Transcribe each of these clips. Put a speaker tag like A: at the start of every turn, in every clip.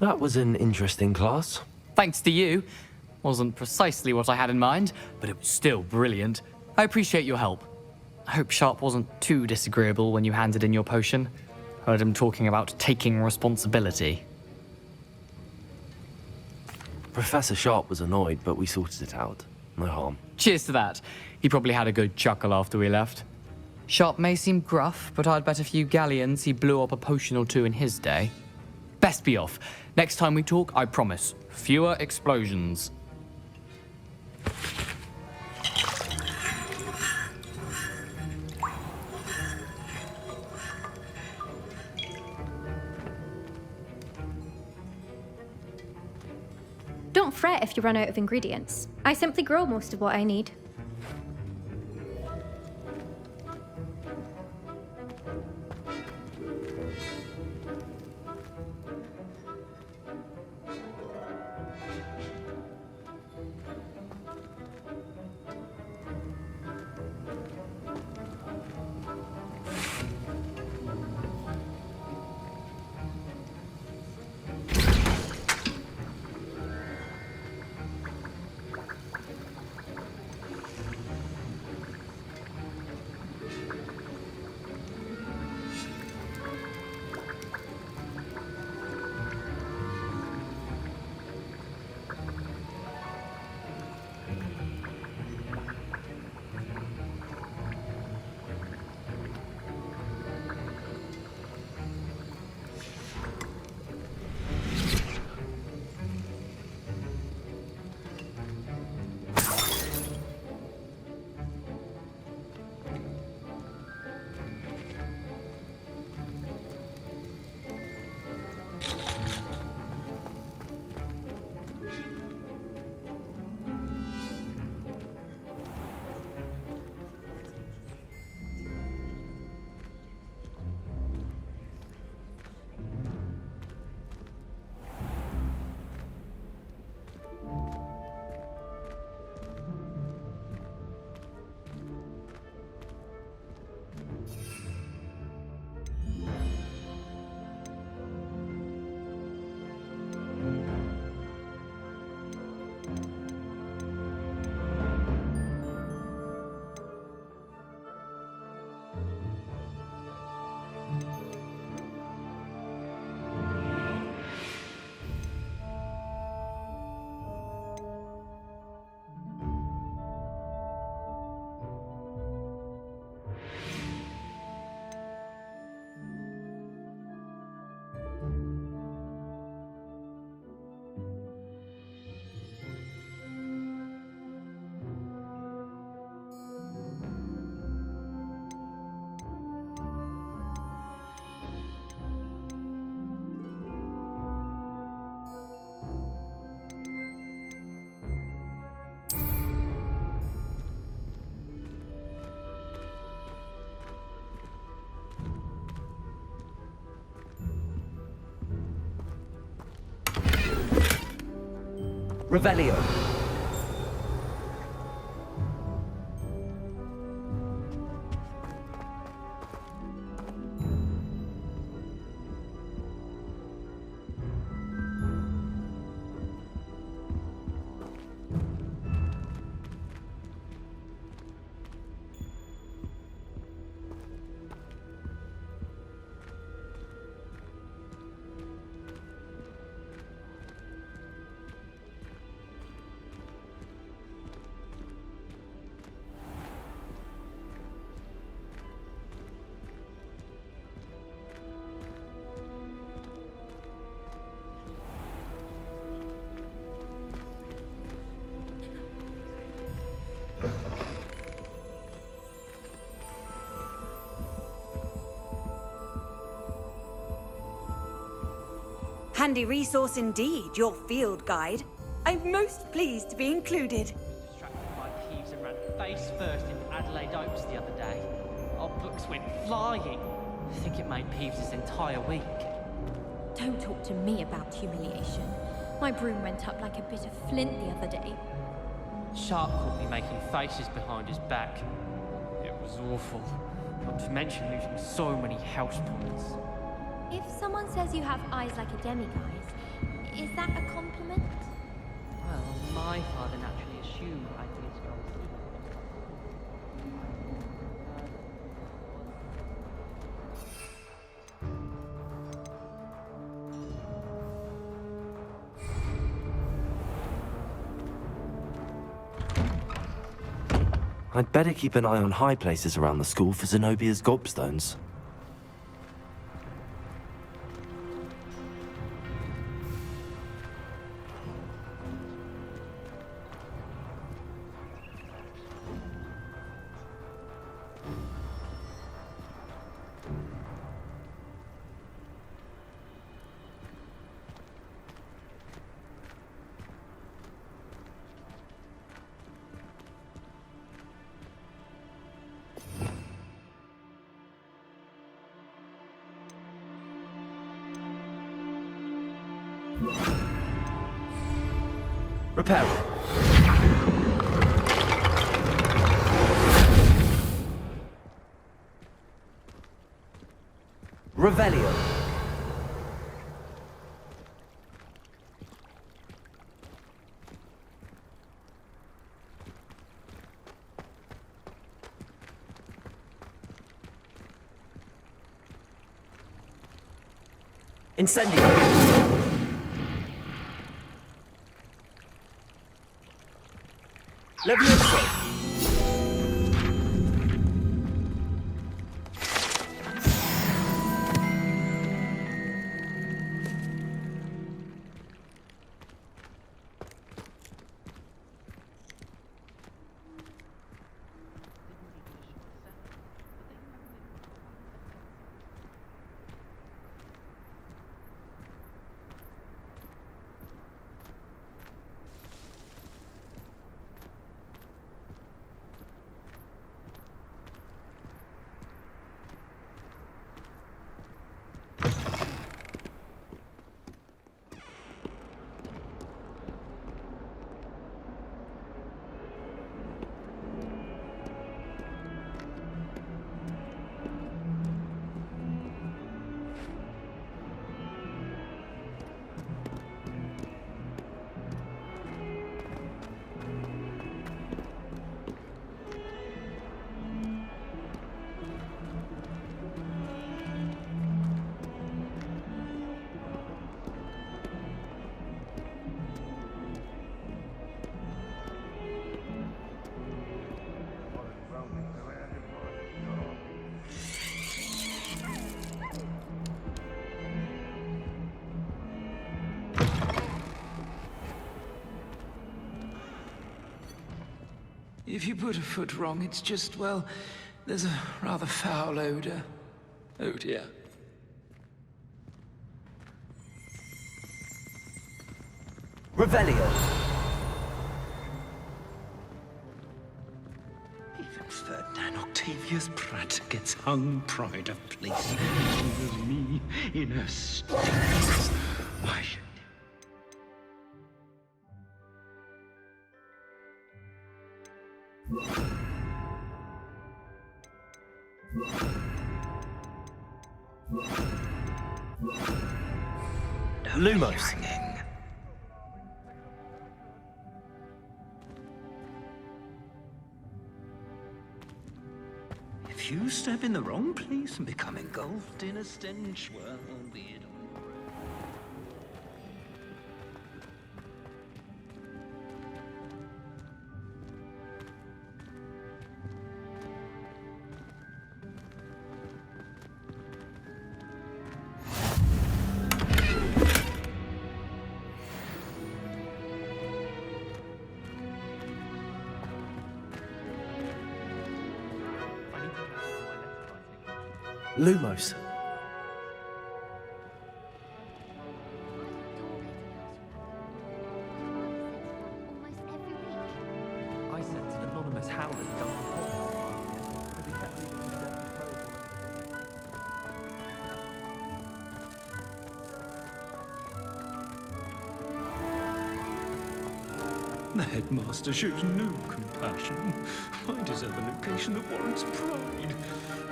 A: That was an interesting class.
B: Thanks to you. Wasn't precisely what I had in mind, but it was still brilliant. I appreciate your help. I hope Sharp wasn't too disagreeable when you handed in your potion. Heard him talking about taking responsibility.
A: Professor Sharp was annoyed, but we sorted it out. No harm.
B: Cheers to that. He probably had a good chuckle after we left. Sharp may seem gruff, but I'd bet a few galleons he blew up a potion or two in his day. Best be off. Next time we talk, I promise, fewer explosions.
C: Don't fret if you run out of ingredients. I simply grow most of what I need.
D: Revelio.
E: Handy resource indeed, your field guide. I'm most pleased to be included.
F: Distracted by thieves and ran face first into Adelaide Oaks the other day. Our books went flying. I think it made Peeves' entire week.
C: Don't talk to me about humiliation. My broom went up like a bit of flint the other day.
F: Sharp caught me making faces behind his back. It was awful. Not to mention losing so many house points.
C: If someone says you have eyes like a demiguise, Is that a compliment?
F: Well, my father naturally assumed I'd be a strong student.
A: I'd better keep an eye on high places around the school for Zenobia's gobstones. Repair it. Revelio. Incendio. Levioso.
D: If you put a foot wrong, it's just, well, there's a rather foul odor. Oh dear.
A: Revelio.
D: Even Ferdinand Octavius Pratt gets hung pride of place. It was me in a stink. Why?
A: Lumos.
D: Hanging. If you step in the wrong place and become engulfed in a stench, well, be it on.
A: Lumos.
F: I sent an anonymous howler to dump the pot. But he kept leaving me dirty clothes.
D: The headmaster shows no compassion. I deserve a location that warrants pride,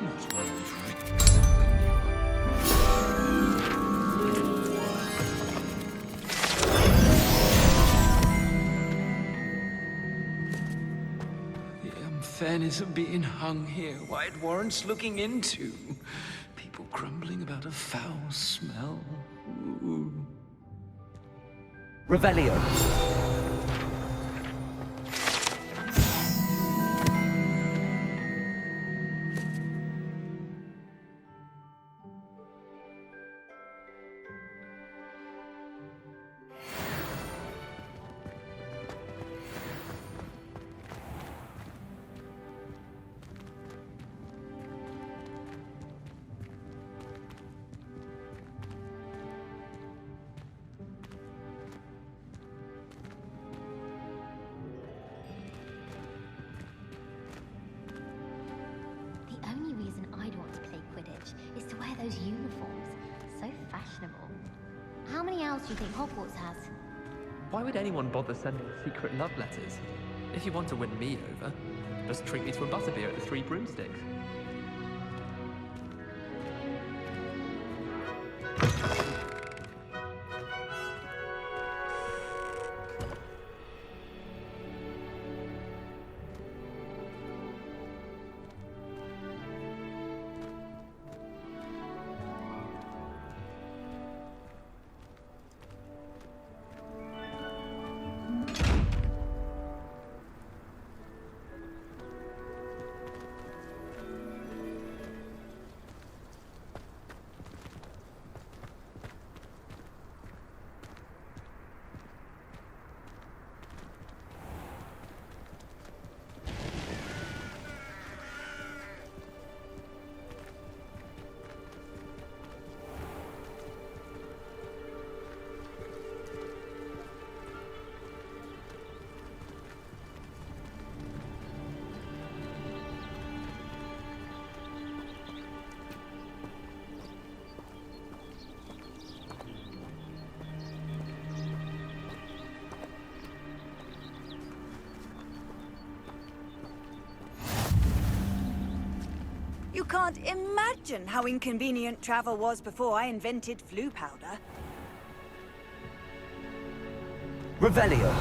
D: not one of Rick's. fairness of being hung here, why it warrants looking into. People grumbling about a foul smell. Ooh.
G: Revelio.
H: The only reason I'd want to play Quidditch is to wear those uniforms. So fashionable. How many owls do you think Hogwarts has?
I: Why would anyone bother sending secret love letters? If you want to win me over, just treat me to a butterbeer at the Three Broomsticks.
E: You can't imagine how inconvenient travel was before I invented flu powder.
G: Revelio.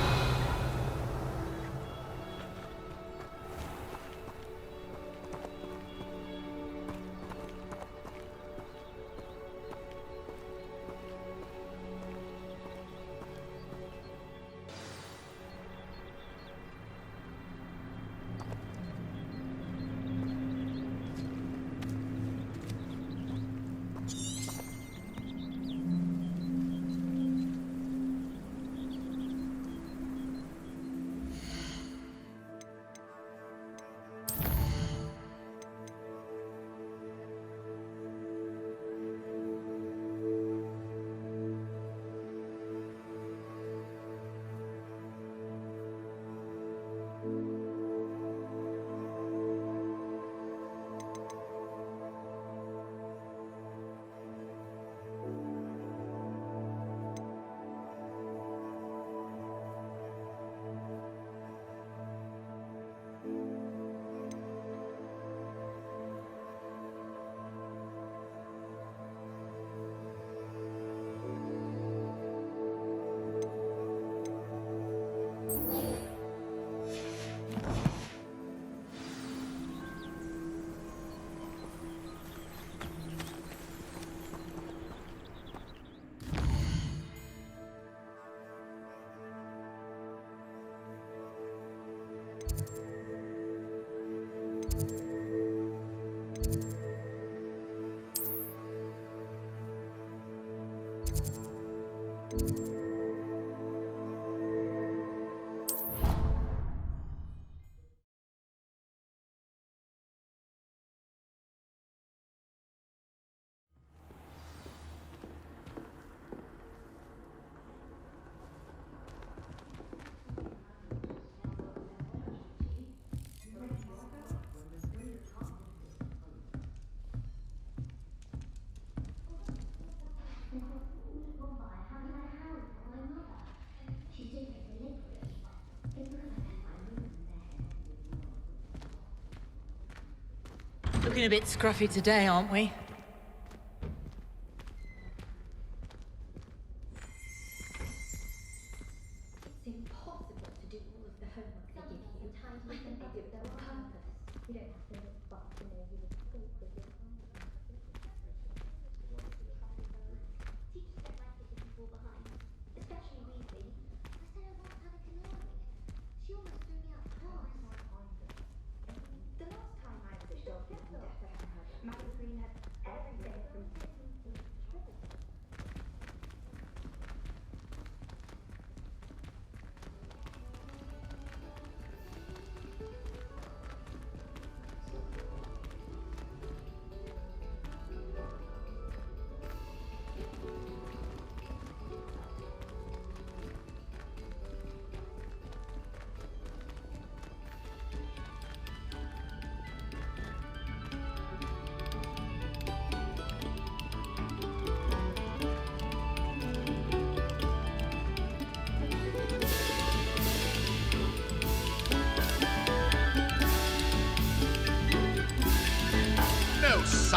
J: Looking a bit scruffy today, aren't we?
H: It's impossible to do all of the homework they give you. Sometimes you think they do it on purpose.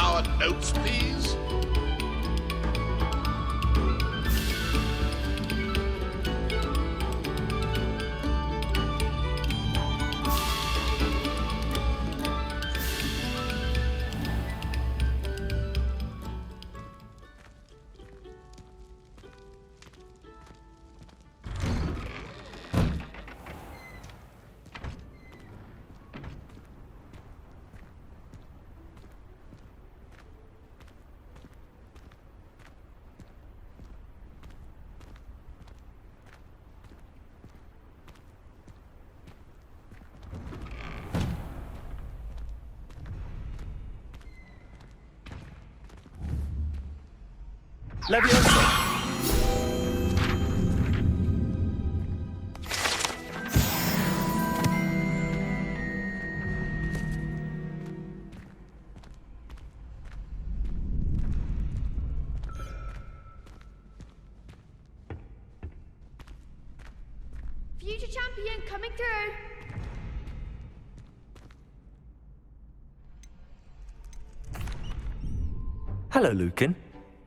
K: sour notes, please?
A: Leviosa!
L: Future champion coming through.
A: Hello, Lucan.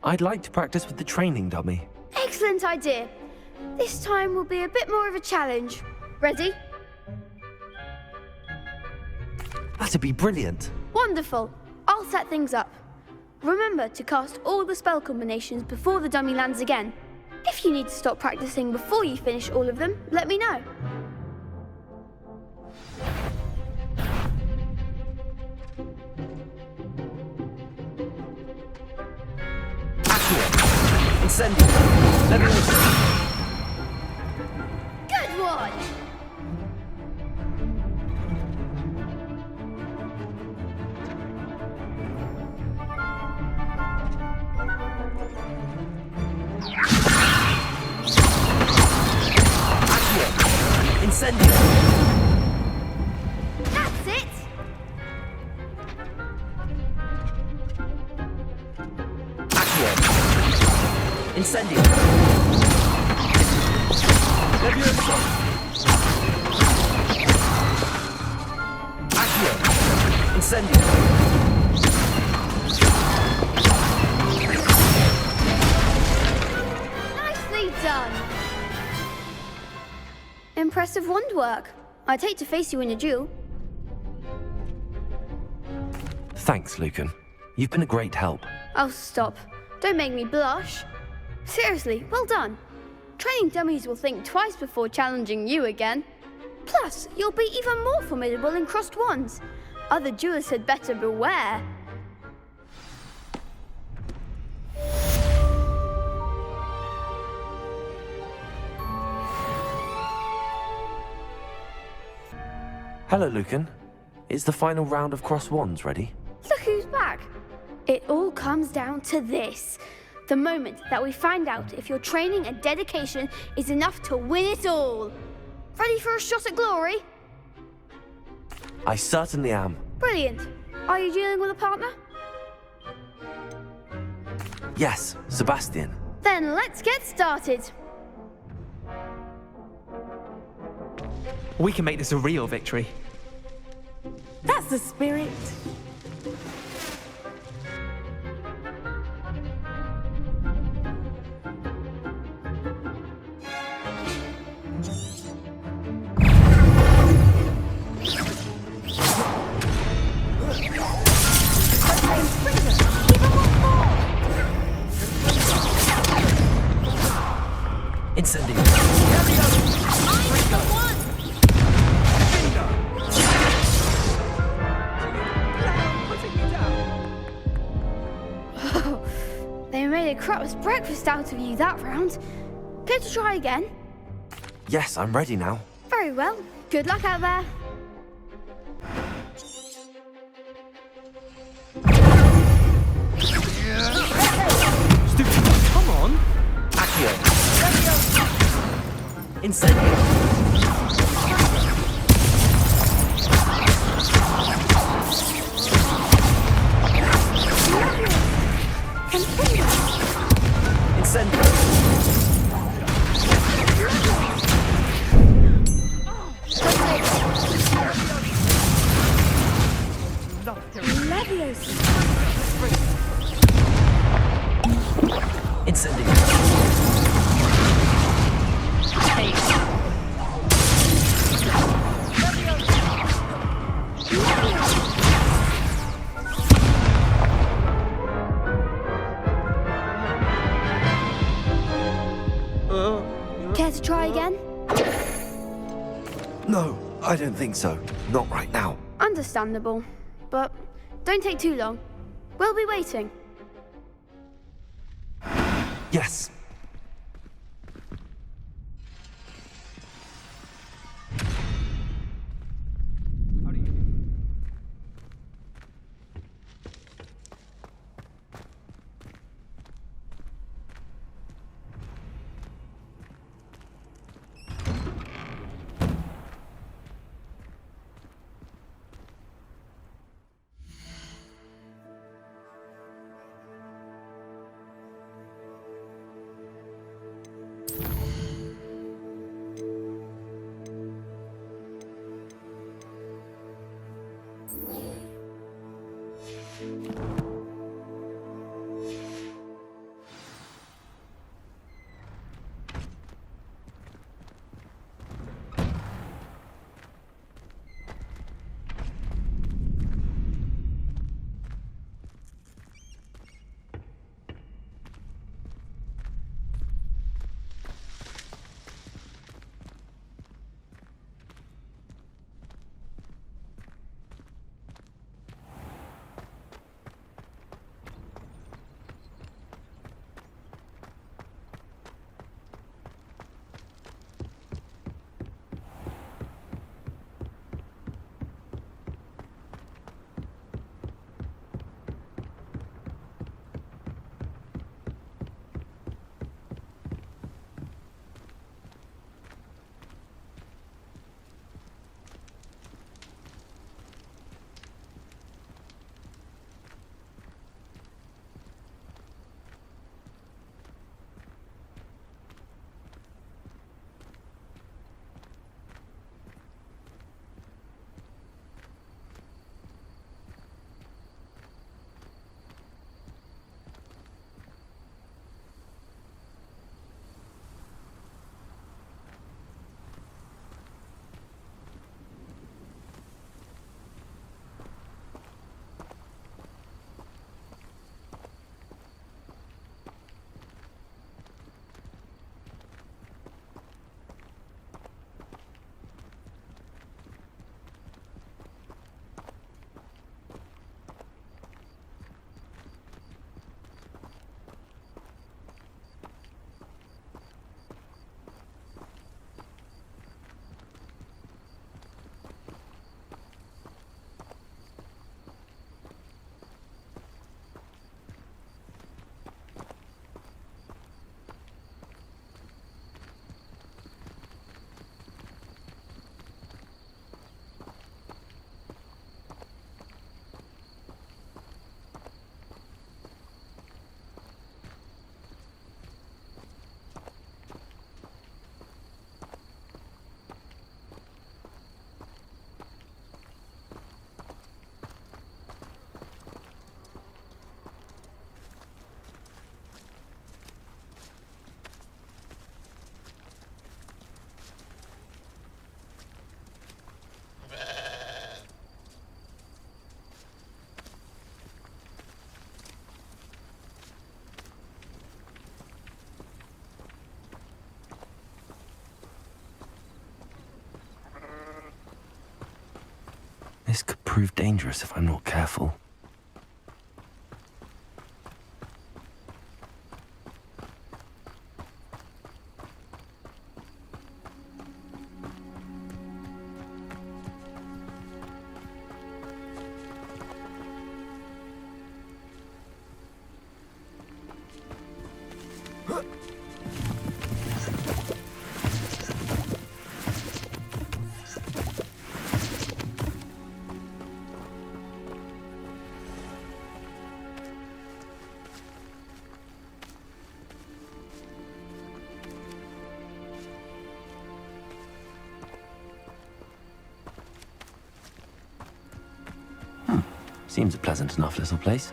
A: I'd like to practice with the training dummy.
L: Excellent idea. This time will be a bit more of a challenge. Ready?
A: That'd be brilliant.
L: Wonderful. I'll set things up. Remember to cast all the spell combinations before the dummy lands again. If you need to stop practicing before you finish all of them, let me know.
A: Incendio! Leviosa!
L: Good one!
A: Incendio!
L: That's it!
A: Incendio! Leviosa! Accio! Incendio!
L: Nicely done! Impressive wand work. I'd hate to face you in a duel.
A: Thanks, Lucan. You've been a great help.
L: Oh, stop. Don't make me blush. Seriously, well done. Training dummies will think twice before challenging you again. Plus, you'll be even more formidable in crossed wands. Other duelists had better beware.
A: Hello, Lucan. Is the final round of cross wands ready?
L: Look who's back. It all comes down to this. The moment that we find out if your training and dedication is enough to win it all. Ready for a shot at glory?
A: I certainly am.
L: Brilliant. Are you dealing with a partner?
A: Yes, Sebastian.
L: Then let's get started.
I: We can make this a real victory.
J: That's the spirit.
A: Incendio!
L: They made a crap's breakfast out of you that round. Care to try again?
A: Yes, I'm ready now.
L: Very well. Good luck out there.
A: Stupid! Come on! Accio! Incendio!
L: Leviosa!
A: Incendiary.
L: Care to try again?
A: No, I don't think so. Not right now.
L: Understandable. But don't take too long. We'll be waiting.
A: Yes. This could prove dangerous if I'm not careful. Seems a pleasant enough little place.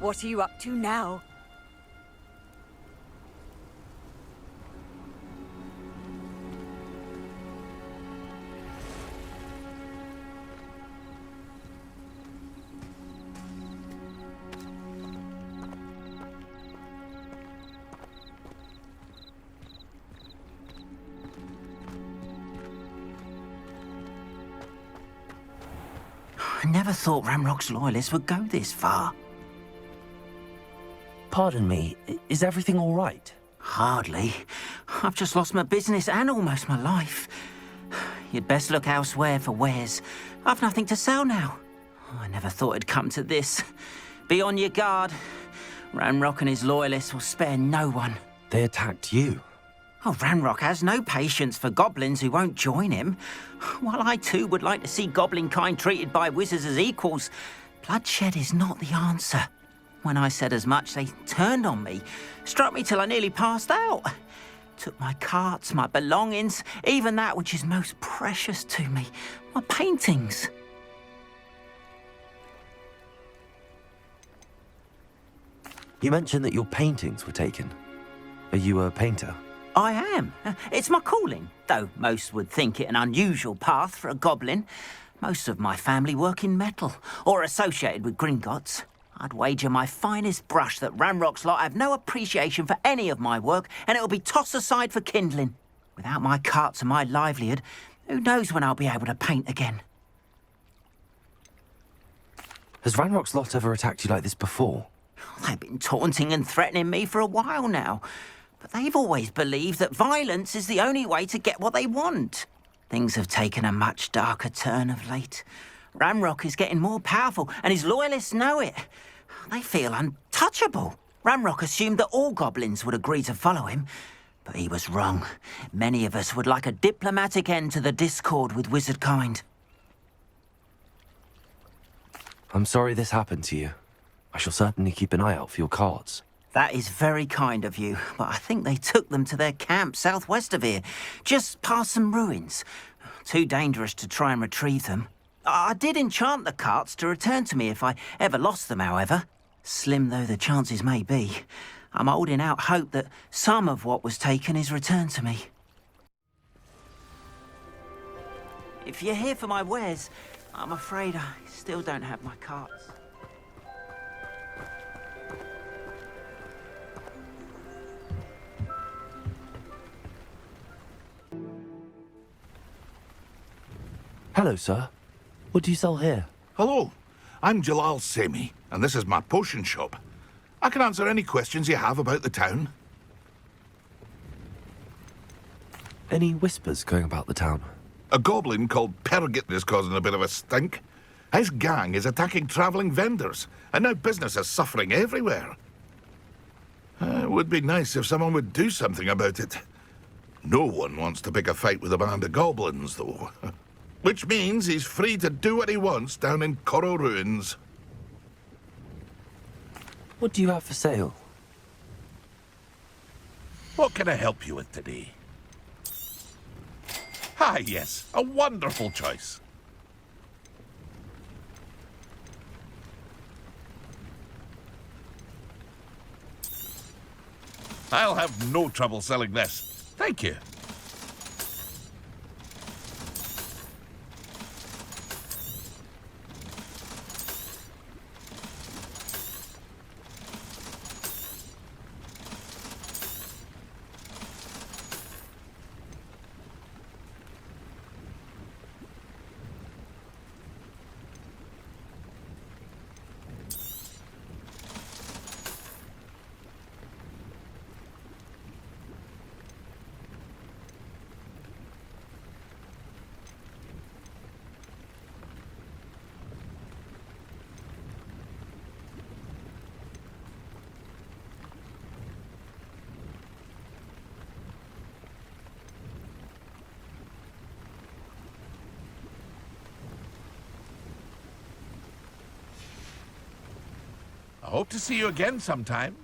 E: What are you up to now?
D: I never thought Ramrock's loyalists would go this far.
A: Pardon me, is everything all right?
D: Hardly. I've just lost my business and almost my life. You'd best look elsewhere for wares. I've nothing to sell now. I never thought it'd come to this. Be on your guard. Ramrock and his loyalists will spare no one.
A: They attacked you.
D: Oh, Ramrock has no patience for goblins who won't join him. While I too would like to see goblin kind treated by wizards as equals, bloodshed is not the answer. When I said as much, they turned on me, struck me till I nearly passed out. Took my carts, my belongings, even that which is most precious to me, my paintings.
A: You mentioned that your paintings were taken. Are you a painter?
D: I am. It's my calling, though most would think it an unusual path for a goblin. Most of my family work in metal, or associated with Gringotts. I'd wager my finest brush that Ramrock's lot have no appreciation for any of my work, and it'll be tossed aside for kindling. Without my carts and my livelihood, who knows when I'll be able to paint again?
A: Has Ranrock's lot ever attacked you like this before?
D: They've been taunting and threatening me for a while now. But they've always believed that violence is the only way to get what they want. Things have taken a much darker turn of late. Ramrock is getting more powerful, and his loyalists know it. They feel untouchable. Ramrock assumed that all goblins would agree to follow him, but he was wrong. Many of us would like a diplomatic end to the discord with wizard kind.
A: I'm sorry this happened to you. I shall certainly keep an eye out for your carts.
D: That is very kind of you, but I think they took them to their camp southwest of here, just past some ruins. Too dangerous to try and retrieve them. I did enchant the carts to return to me if I ever lost them, however. Slim though the chances may be, I'm holding out hope that some of what was taken is returned to me. If you're here for my wares, I'm afraid I still don't have my carts.
A: Hello, sir. What do you sell here?
K: Hello, I'm Jalal Semi, and this is my potion shop. I can answer any questions you have about the town.
A: Any whispers going about the town?
K: A goblin called Pergit is causing a bit of a stink. His gang is attacking travelling vendors, and now business is suffering everywhere. It would be nice if someone would do something about it. No one wants to pick a fight with a band of goblins, though. Which means he's free to do what he wants down in Coral Ruins.
A: What do you have for sale?
K: What can I help you with today? Ah, yes, a wonderful choice. I'll have no trouble selling this. Thank you. I hope to see you again sometime.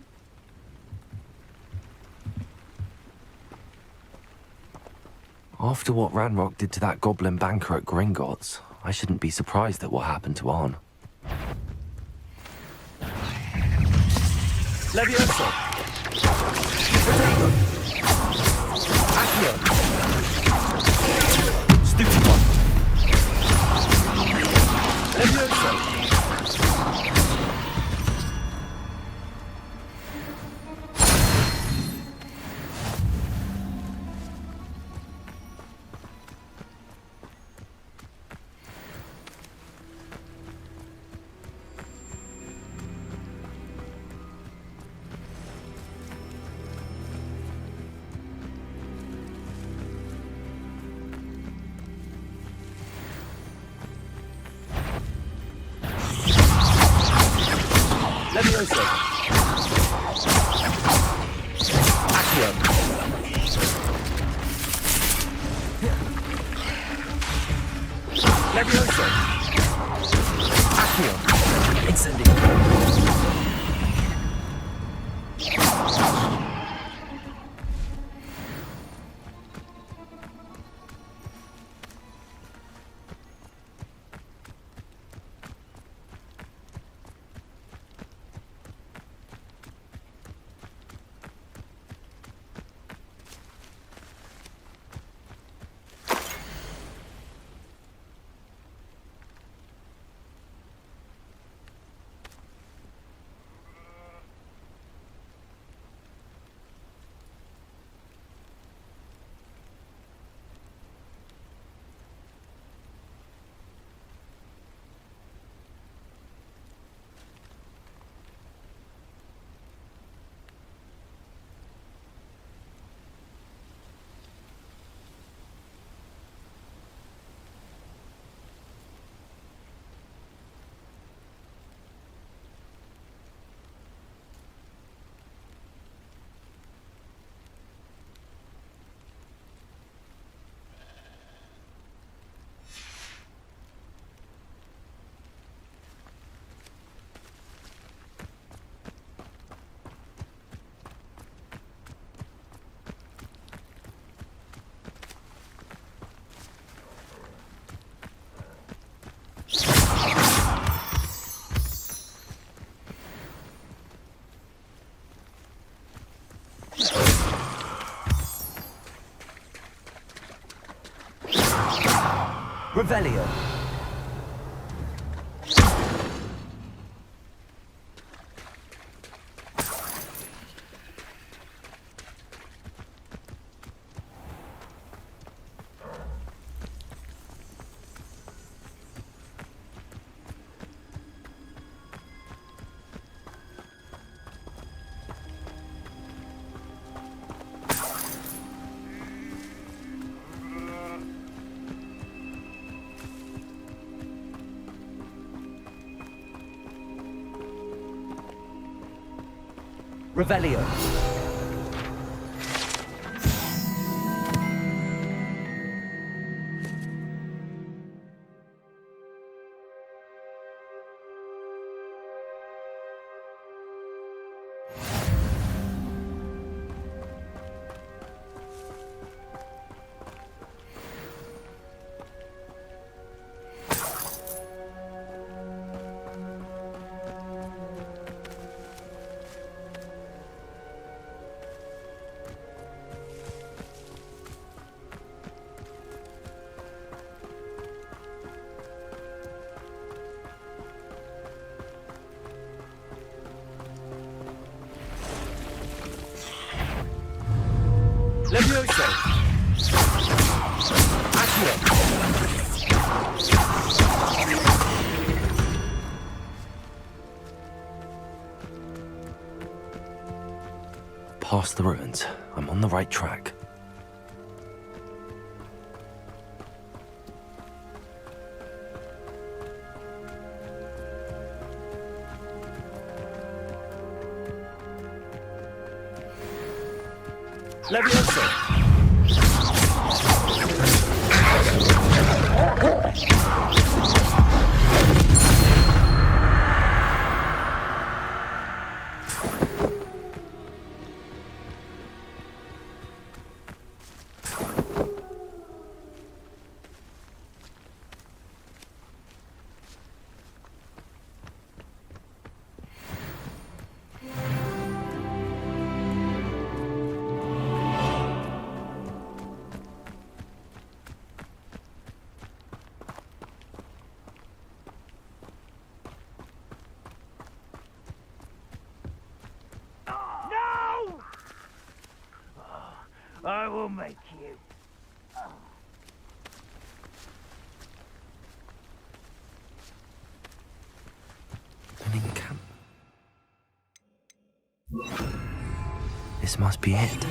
A: After what Ranrock did to that goblin banker at Gringotts, I shouldn't be surprised at what happened to Arn.
G: Levioso. Potato. Accio. Stupid one. Levioso. Levioso. Accio. Levioso. Accio. Incendio. Revelio. Revelio. Levioso. Accio.
A: Past the ruins. I'm on the right track.
G: Levioso.
M: will make you.
A: An encampment. This must be it.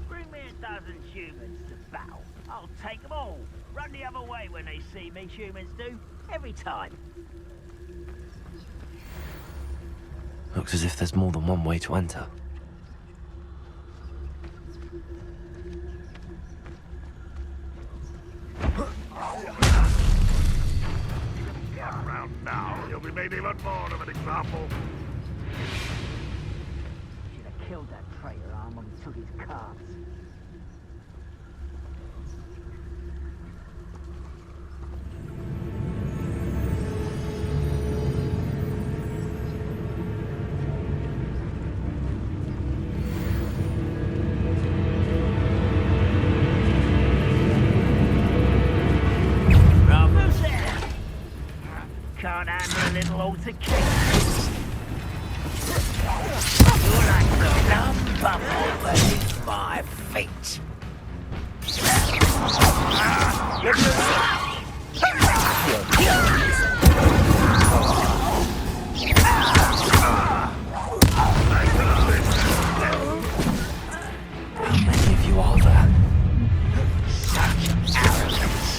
M: Bring me a dozen humans to battle. I'll take them all. Run the other way when they see me, humans do. Every time.
A: Looks as if there's more than one way to enter.
K: Get round now, you'll be made even more of an example.
M: Should have killed that traitor arm when we took his cards. Who's there? Can't handle a little altar kick. You're like the dumb bubble beneath my feet.
A: How many of you are there?
M: Such arrogance.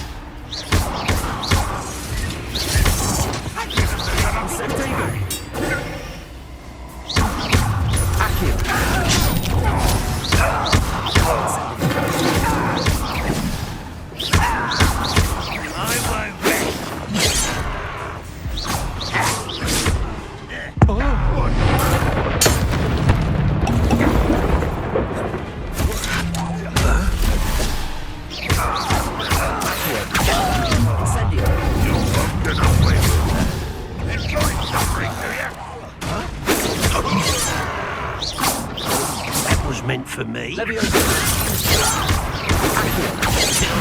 N: That was meant for me. Little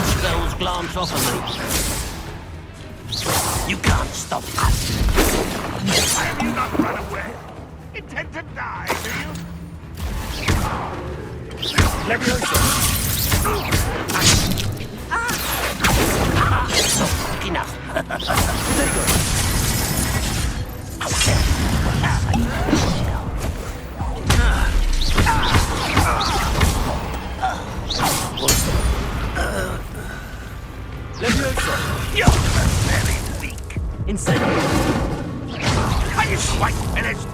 N: spells glance off of me. You can't stop us.
K: Why have you not run away? Intend to die, do
N: Not enough.
K: You're very weak.
G: Incendiary.
K: Are you quite finished?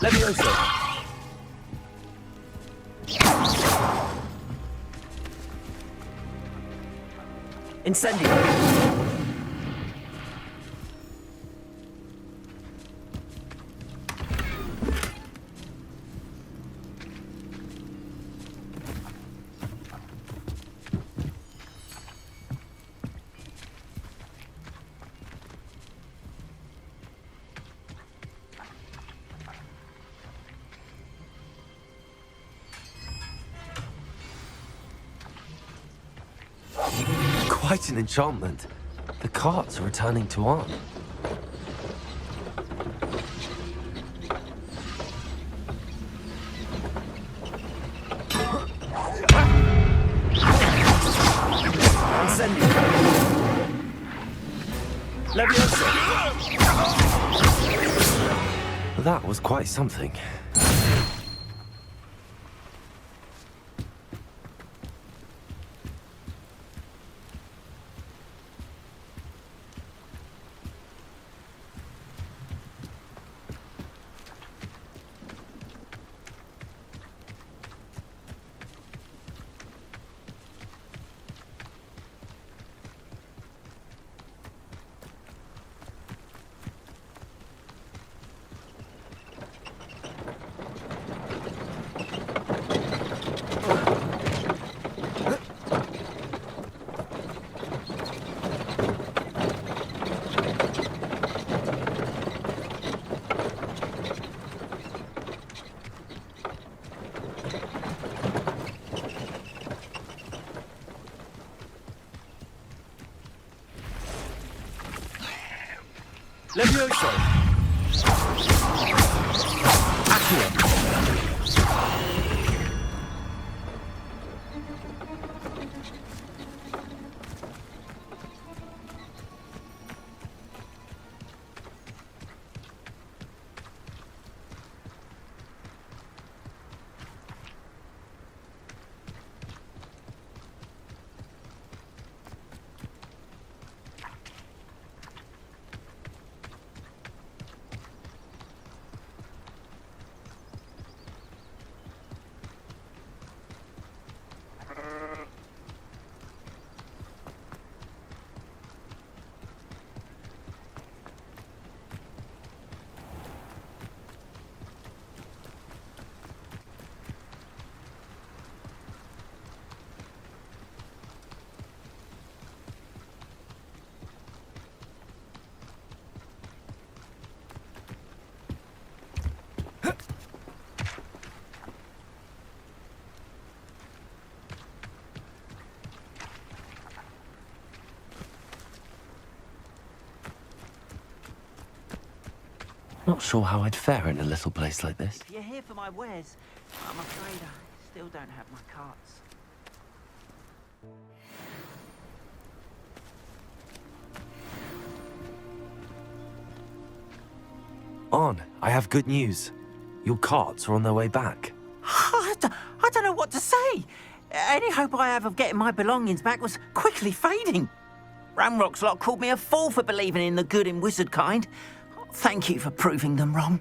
G: Levioso. Incendio.
A: Quite an enchantment. The carts are returning to Arn.
G: Incendio. Levioso.
A: That was quite something.
G: Levioso. Accio.
A: Not sure how I'd fare in a little place like this.
D: If you're here for my wares, I'm afraid I still don't have my carts.
A: Arn, I have good news. Your carts are on their way back.
D: I don't know what to say. Any hope I have of getting my belongings back was quickly fading. Ramrock's lot called me a fool for believing in the good in wizard kind. Thank you for proving them wrong.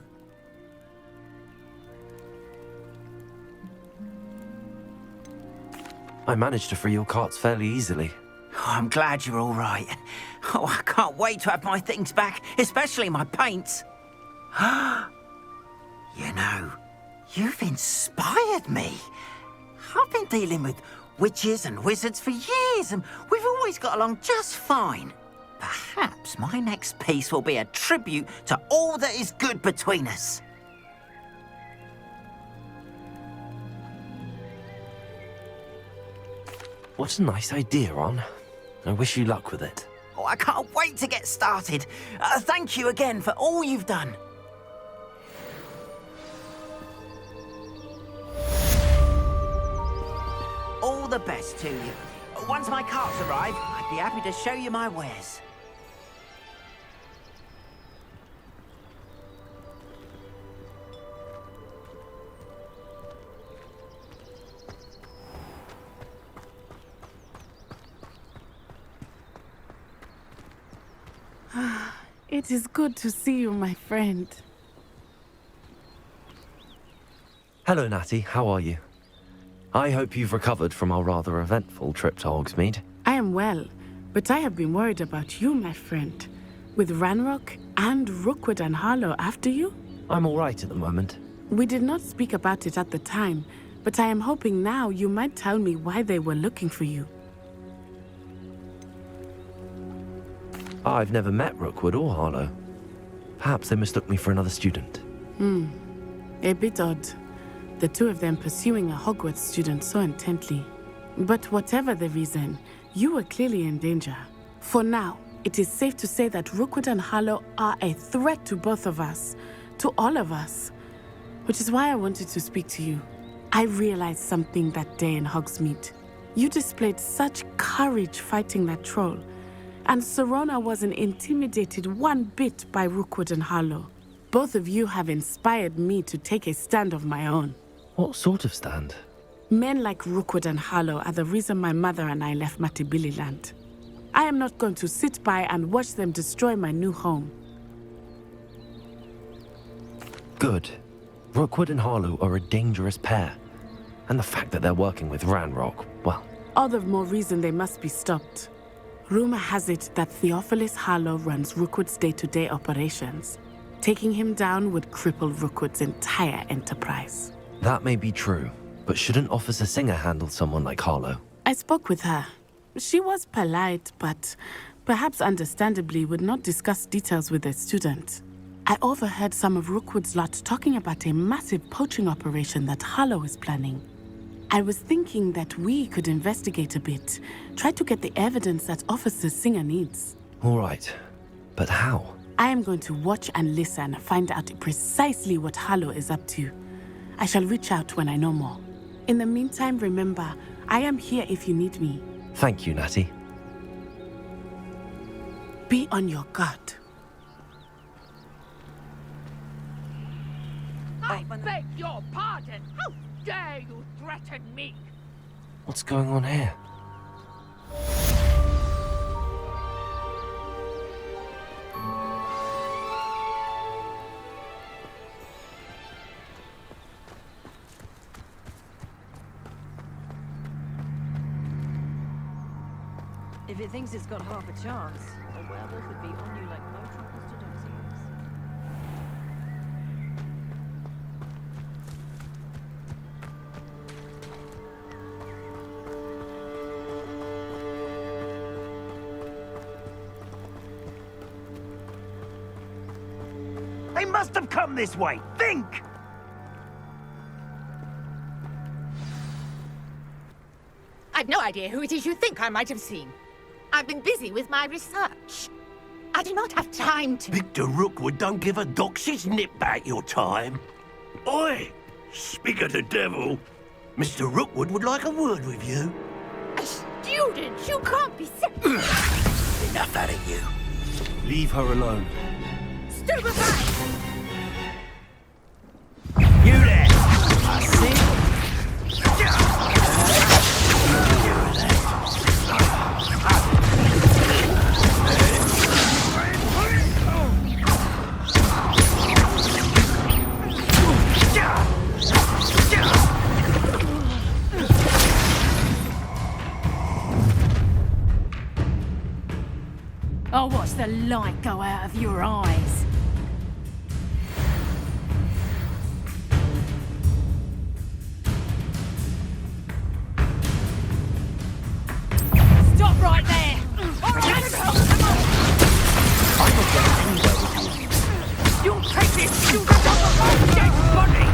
A: I managed to free your carts fairly easily.
D: Oh, I'm glad you're all right. Oh, I can't wait to have my things back, especially my paints. You know, you've inspired me. I've been dealing with witches and wizards for years, and we've always got along just fine. Perhaps my next piece will be a tribute to all that is good between us.
A: What a nice idea, Arn. I wish you luck with it.
D: Oh, I can't wait to get started. Thank you again for all you've done. All the best to you. Once my carts arrive, I'd be happy to show you my wares.
J: It is good to see you, my friend.
A: Hello, Natty. How are you? I hope you've recovered from our rather eventful trip to Hogsmeade.
J: I am well, but I have been worried about you, my friend. With Ranrock and Rookwood and Harlow after you?
A: I'm all right at the moment.
J: We did not speak about it at the time, but I am hoping now you might tell me why they were looking for you.
A: I've never met Rookwood or Harlow. Perhaps they mistook me for another student.
J: A bit odd. The two of them pursuing a Hogwarts student so intently. But whatever the reason, you were clearly in danger. For now, it is safe to say that Rookwood and Harlow are a threat to both of us, to all of us. Which is why I wanted to speak to you. I realized something that day in Hogsmeade. You displayed such courage fighting that troll, and Serona wasn't intimidated one bit by Rookwood and Harlow. Both of you have inspired me to take a stand of my own.
A: What sort of stand?
J: Men like Rookwood and Harlow are the reason my mother and I left Matibili Land. I am not going to sit by and watch them destroy my new home.
A: Good. Rookwood and Harlow are a dangerous pair. And the fact that they're working with Ranrock, well...
J: All the more reason they must be stopped. Rumor has it that Theophilus Harlow runs Rookwood's day-to-day operations. Taking him down would cripple Rookwood's entire enterprise.
A: That may be true, but shouldn't Officer Singer handle someone like Harlow?
J: I spoke with her. She was polite, but perhaps understandably would not discuss details with a student. I overheard some of Rookwood's lot talking about a massive poaching operation that Harlow is planning. I was thinking that we could investigate a bit, try to get the evidence that Officer Singer needs.
A: All right, but how?
J: I am going to watch and listen, find out precisely what Harlow is up to. I shall reach out when I know more. In the meantime, remember, I am here if you need me.
A: Thank you, Natty.
J: Be on your guard.
M: I beg your pardon. How dare you threaten me?
A: What's going on here?
E: If it thinks it's got half a chance, a werewolf would be on you like no troubles to dogs.
N: They must have come this way. Think!
O: I've no idea who it is you think I might have seen. I've been busy with my research. I do not have time to...
N: Victor Rookwood don't give a doxy's nip back your time. Oi! Speak of the devil. Mr. Rookwood would like a word with you.
O: A student? You can't be
N: Enough out of you.
G: Leave her alone.
O: Stupefy!
N: You there! I see.
E: I'll watch the light go out of your eyes. Stop right there! You'll take this student off of my dead body!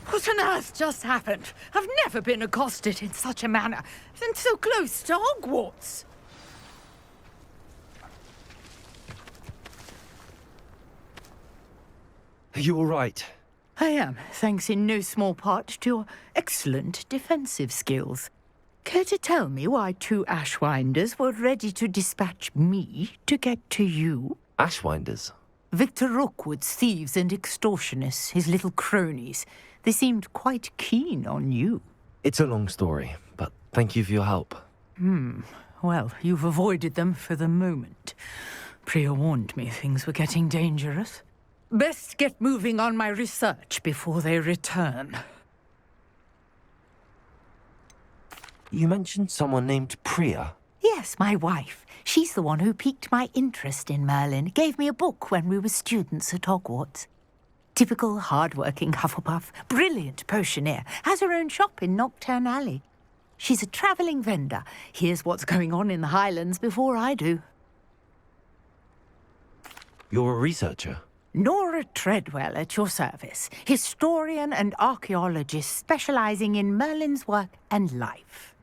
O: What on earth just happened? I've never been accosted in such a manner, and so close to Hogwarts.
A: Are you all right?
O: I am, thanks in no small part to your excellent defensive skills. Care to tell me why two Ashwinders were ready to dispatch me to get to you?
A: Ashwinders?
O: Victor Rookwood's thieves and extortionists, his little cronies. They seemed quite keen on you.
A: It's a long story, but thank you for your help.
O: Well, you've avoided them for the moment. Priya warned me things were getting dangerous. Best get moving on my research before they return.
A: You mentioned someone named Priya.
O: Yes, my wife. She's the one who piqued my interest in Merlin. Gave me a book when we were students at Hogwarts. Typical hard-working Hufflepuff, brilliant potioneer, has her own shop in Nocturne Alley. She's a travelling vendor. Hears what's going on in the Highlands before I do.
A: You're a researcher?
O: Nora Treadwell at your service. Historian and archaeologist specialising in Merlin's work and life.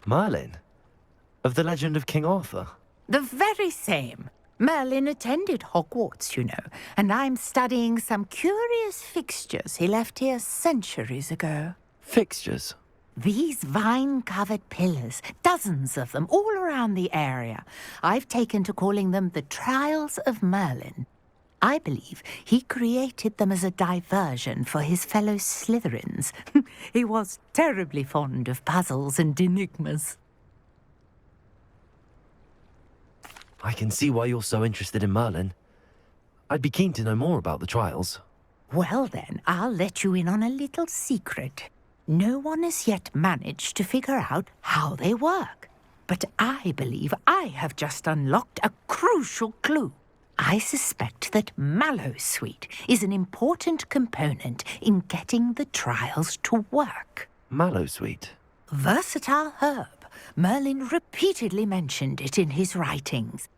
A: Merlin? Of the legend of King Arthur?
O: The very same. Merlin attended Hogwarts, you know, and I'm studying some curious fixtures he left here centuries ago.
A: Fixtures?
O: These vine-covered pillars, dozens of them, all around the area. I've taken to calling them the Trials of Merlin. I believe he created them as a diversion for his fellow Slytherins. He was terribly fond of puzzles and enigmas.
A: I can see why you're so interested in Merlin. I'd be keen to know more about the trials.
O: Well then, I'll let you in on a little secret. No one has yet managed to figure out how they work. But I believe I have just unlocked a crucial clue. I suspect that Mallowsweet is an important component in getting the trials to work.
A: Mallowsweet?
O: Versatile herb. Merlin repeatedly mentioned it in his writings.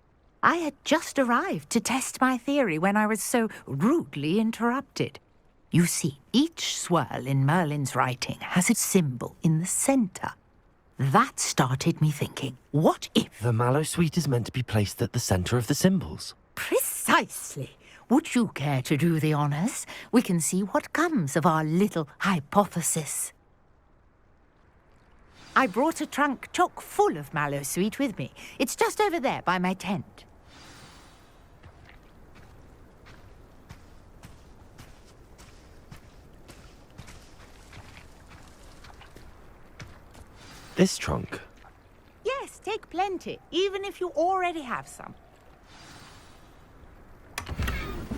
O: I had just arrived to test my theory when I was so rudely interrupted. You see, each swirl in Merlin's writing has a symbol in the centre. That started me thinking, what if...
A: The Mallowsweet is meant to be placed at the centre of the symbols.
O: Precisely. Would you care to do the honours? We can see what comes of our little hypothesis. I brought a trunk chock full of Mallowsweet with me. It's just over there by my tent.
A: This trunk?
O: Yes, take plenty, even if you already have some.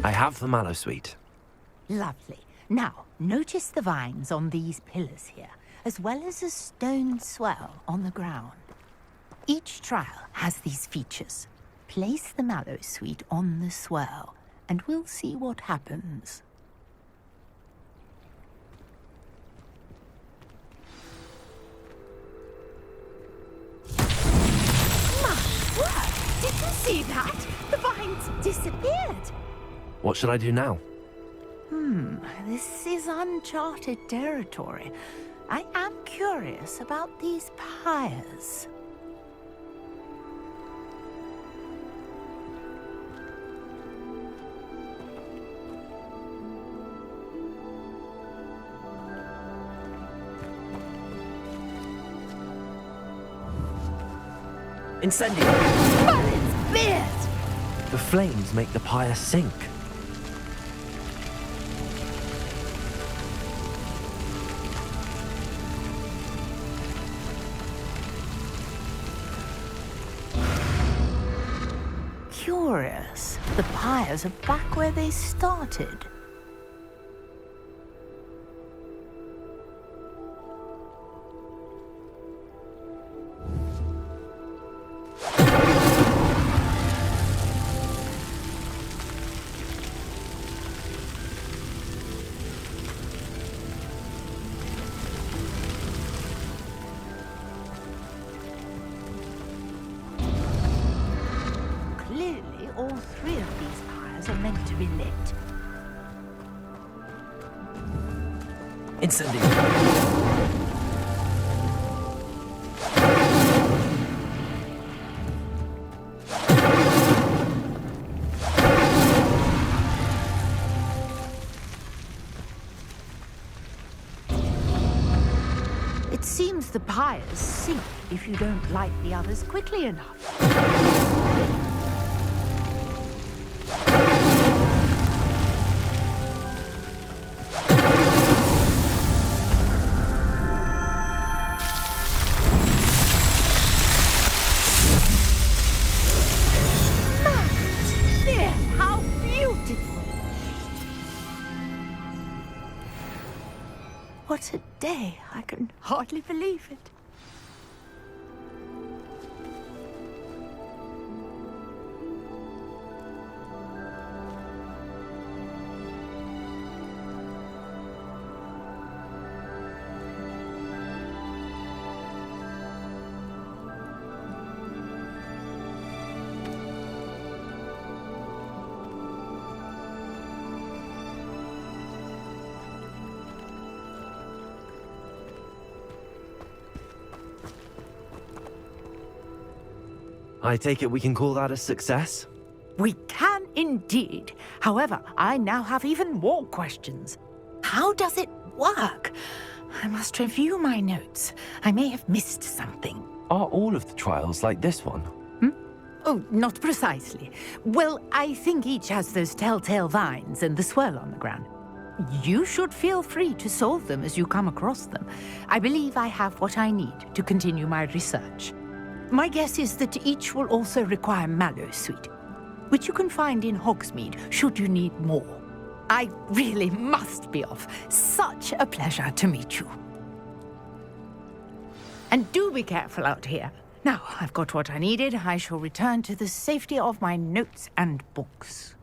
A: I have the Mallowsweet.
O: Lovely. Now, notice the vines on these pillars here, as well as a stone swell on the ground. Each trial has these features. Place the Mallowsweet on the swell, and we'll see what happens. My word! Did you see that? The vines disappeared!
A: What should I do now?
O: This is uncharted territory. I am curious about these pyres.
A: Incendio!
O: Merlin's beard!
A: The flames make the pyre sink.
O: Curious. The pyres are back where they started. Clearly, all three of these pyres are meant to be lit.
A: Incendio!
O: It seems the pyres sink if you don't light the others quickly enough. What a day. I can hardly believe it.
A: I take it we can call that a success?
O: We can indeed. However, I now have even more questions. How does it work? I must review my notes. I may have missed something.
A: Are all of the trials like this one?
O: Oh, not precisely. Well, I think each has those telltale vines and the swirl on the ground. You should feel free to solve them as you come across them. I believe I have what I need to continue my research. My guess is that each will also require mallowsweet, which you can find in Hogsmeade should you need more. I really must be off. Such a pleasure to meet you. And do be careful out here. Now, I've got what I needed. I shall return to the safety of my notes and books.